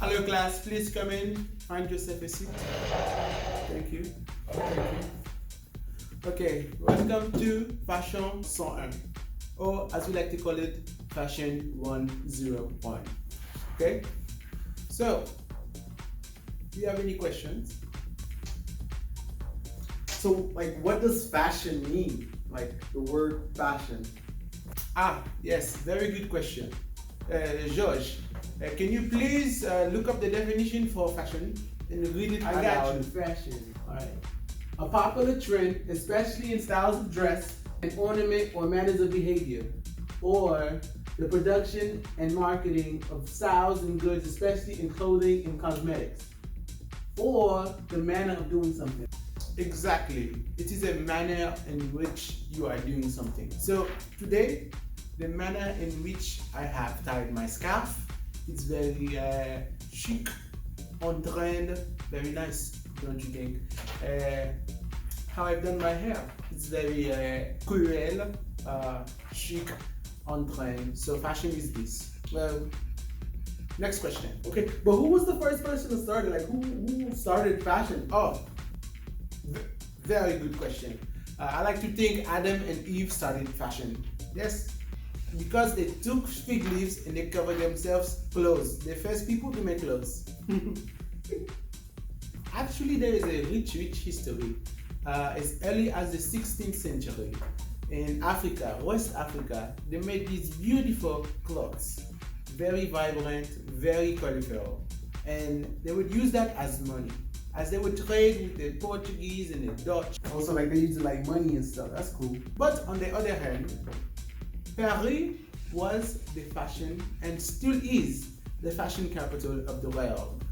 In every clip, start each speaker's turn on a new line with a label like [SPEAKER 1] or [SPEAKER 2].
[SPEAKER 1] Hello class, please come in, find yourself a seat. Thank you. Thank you. Okay, welcome to Fashion 101, or as we like to call it, Fashion 101. Okay? So, do you have any questions?
[SPEAKER 2] So, like, what does fashion mean? Like, the word fashion.
[SPEAKER 1] Yes, very good question. George, can you please look up the definition for fashion and read it
[SPEAKER 2] I got
[SPEAKER 1] aloud?
[SPEAKER 2] you. Fashion. All right. A popular trend, especially in styles of dress and ornament or manners of behavior, or the production and marketing of styles and goods, especially in clothing and cosmetics, or the manner of doing something.
[SPEAKER 1] Exactly. It is a manner in which you are doing something. So today, the manner in which I have tied my scarf, it's very chic, on trend, very nice, don't you think? How I've done my hair, it's very cruel, chic, on trend. So fashion is this. Well, next question.
[SPEAKER 2] Okay, but who was the first person to start it? Like, who started fashion?
[SPEAKER 1] Oh, very good question. I like to think Adam and Eve started fashion. Yes, because they took fig leaves and they covered themselves clothes. The first people to make clothes. Actually, there is a rich history. As early as the 16th century, in Africa, West Africa, they made these beautiful clothes, very vibrant, very colorful, and they would use that as money, as they would trade with the Portuguese and the Dutch.
[SPEAKER 2] Also, like, they used it like money and stuff. That's cool.
[SPEAKER 1] But on the other hand, Paris was the fashion and still is the fashion capital of the world.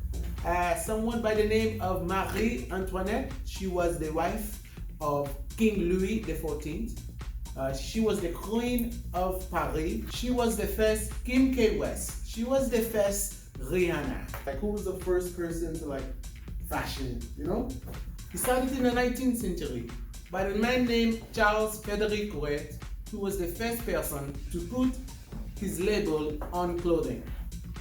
[SPEAKER 1] Someone by the name of Marie Antoinette, she was the wife of King Louis XIV. She was the queen of Paris. She was the first Kim K. West. She was the first Rihanna.
[SPEAKER 2] Like, who was the first person to, like, fashion, you know?
[SPEAKER 1] It started in the 19th century by a man named Charles Frederick White, who was the first person to put his label on clothing.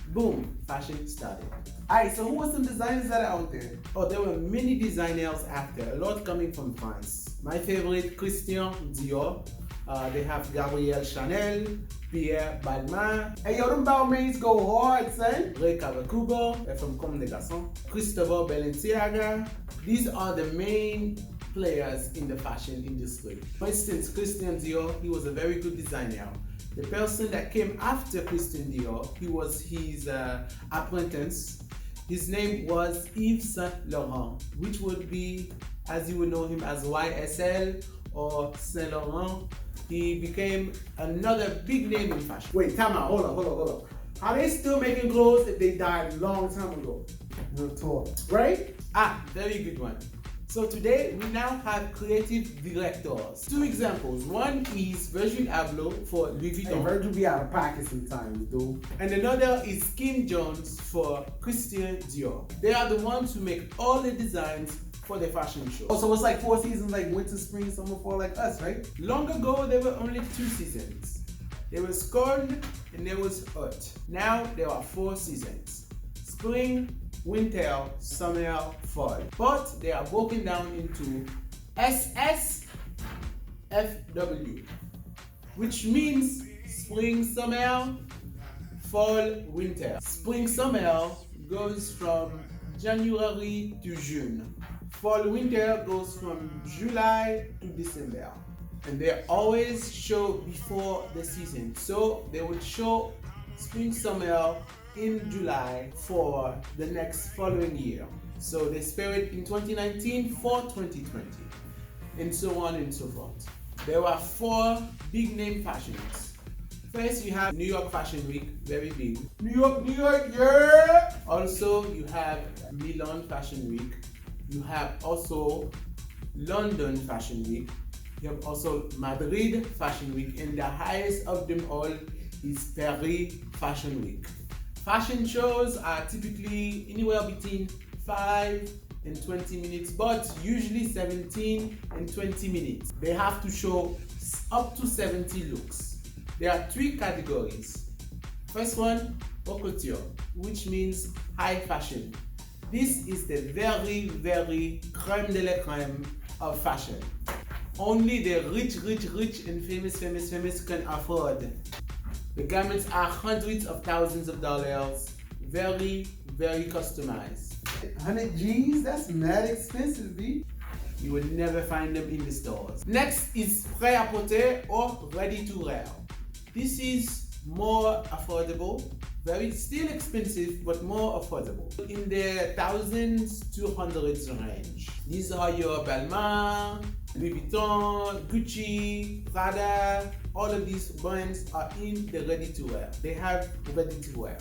[SPEAKER 1] Boom, fashion started.
[SPEAKER 2] Alright, so who were some designers that are out there?
[SPEAKER 1] Oh, there were many designers after, a lot coming from France. My favorite, Christian Dior. They have Gabrielle Chanel, Pierre Balmain.
[SPEAKER 2] Hey, yo, them Balmains go hard, son.
[SPEAKER 1] Ray Kawakubo, from Comme des Garçons. Christopher Balenciaga. These are the main players in the fashion industry. For instance, Christian Dior, he was a very good designer. The person that came after Christian Dior, he was his apprentice. His name was Yves Saint Laurent, which would be, as you would know him as YSL or Saint Laurent. He became another big name in fashion.
[SPEAKER 2] Wait, time out. Hold on. Are they still making clothes if they died a long time ago? Real talk. Right?
[SPEAKER 1] Very good one. So today we now have creative directors. Two examples. One is Virgil Abloh for Louis Vuitton.
[SPEAKER 2] Hey, Virgil be out of pocket sometimes, dude.
[SPEAKER 1] And another is Kim Jones for Christian Dior. They are the ones who make all the designs for the fashion show.
[SPEAKER 2] Oh, so it's like 4 seasons, like winter, spring, summer, fall, like us, right?
[SPEAKER 1] Long ago, there were only 2 seasons. There was cold and there was hot. Now there are 4 seasons. Spring, winter, summer, fall. But they are broken down into SSFW, which means spring, summer, fall, winter. Spring, summer goes from January to June. Fall, winter goes from July to December. And they always show before the season. So they will show spring, summer in July for the next following year. So they spare it in 2019 for 2020, and so on and so forth. There are 4 big name fashions. First, you have New York Fashion Week, very big.
[SPEAKER 2] New York, yeah!
[SPEAKER 1] Also, you have Milan Fashion Week. You have also London Fashion Week. You have also Madrid Fashion Week, and the highest of them all is Paris Fashion Week. Fashion shows are typically anywhere between 5 and 20 minutes, but usually 17 and 20 minutes. They have to show up to 70 looks. There are 3 categories. First one, haute couture, which means high fashion. This is the very, very crème de la crème of fashion. Only the rich and famous can afford. The garments are hundreds of thousands of dollars. Very, very customized.
[SPEAKER 2] 100 G's? That's mad expensive, B.
[SPEAKER 1] You will never find them in the stores. Next is prêt-à-porter or ready to wear. This is more affordable, very still expensive, but more affordable. In the thousands to hundreds range. These are your Balmain, Louis Vuitton, Gucci, Prada. All of these brands are in the ready to wear. They have ready to wear.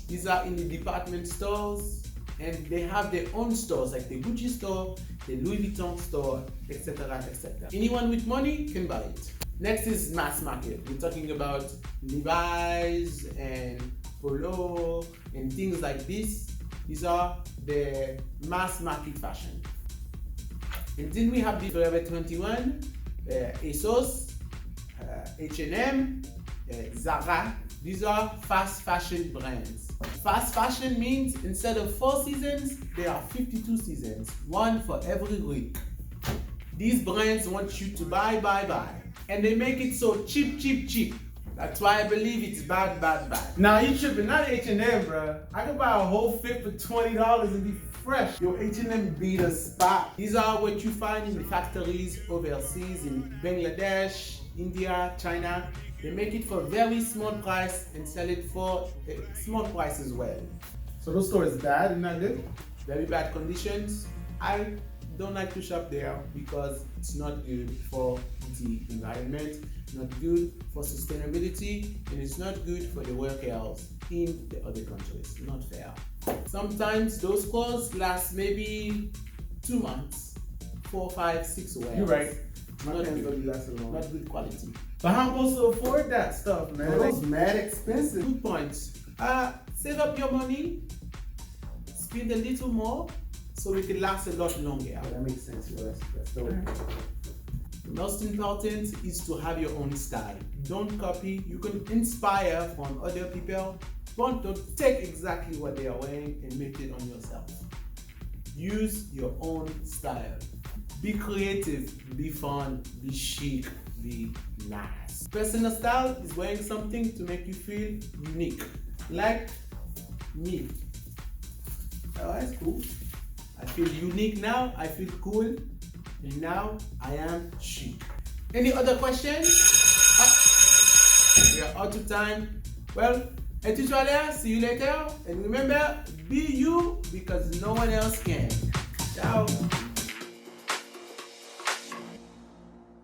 [SPEAKER 1] These are in the department stores, and they have their own stores like the Gucci store, the Louis Vuitton store, etc. etc. Anyone with money can buy it. Next is mass market. We're talking about Levi's and Polo and things like this. These are the mass market fashion. And then we have the Forever 21, ASOS, H&M, Zara. These are fast fashion brands. Fast fashion means instead of 4 seasons, there are 52 seasons, one for every week. These brands want you to buy. And they make it so cheap. That's why I believe it's bad.
[SPEAKER 2] Nah, you tripping, not H&M, bro. I could buy a whole fit for $20 and be fresh. Yo, H&M beat a spot.
[SPEAKER 1] These are what you find in the factories overseas in Bangladesh, India, China. They make it for a very small price and sell it for a small price as well.
[SPEAKER 2] So those stores bad and not good?
[SPEAKER 1] Very bad conditions. I don't like to shop there because it's not good for the environment, not good for sustainability, and it's not good for the workers in the other countries. Not fair. Sometimes those clothes last maybe 2 months, 4, 5, 6 wears.
[SPEAKER 2] You're right.
[SPEAKER 1] Not good quality.
[SPEAKER 2] But how am I supposed to afford that stuff, man? That's mad expensive.
[SPEAKER 1] Good points. Save up your money, spend a little more, so it can last a lot longer.
[SPEAKER 2] Yeah, that makes sense. Yo, that's dope.
[SPEAKER 1] The most important is to have your own style. Don't copy. You can inspire from other people, but don't take exactly what they are wearing and make it on yourself. Use your own style. Be creative, be fun, be chic, be nice. Personal style is wearing something to make you feel unique. Like me.
[SPEAKER 2] Oh, that's cool.
[SPEAKER 1] I feel unique now, I feel cool, and now I am chic. Any other questions? We are out of time. Well, et tu see you later. And remember, be you because no one else can. Ciao.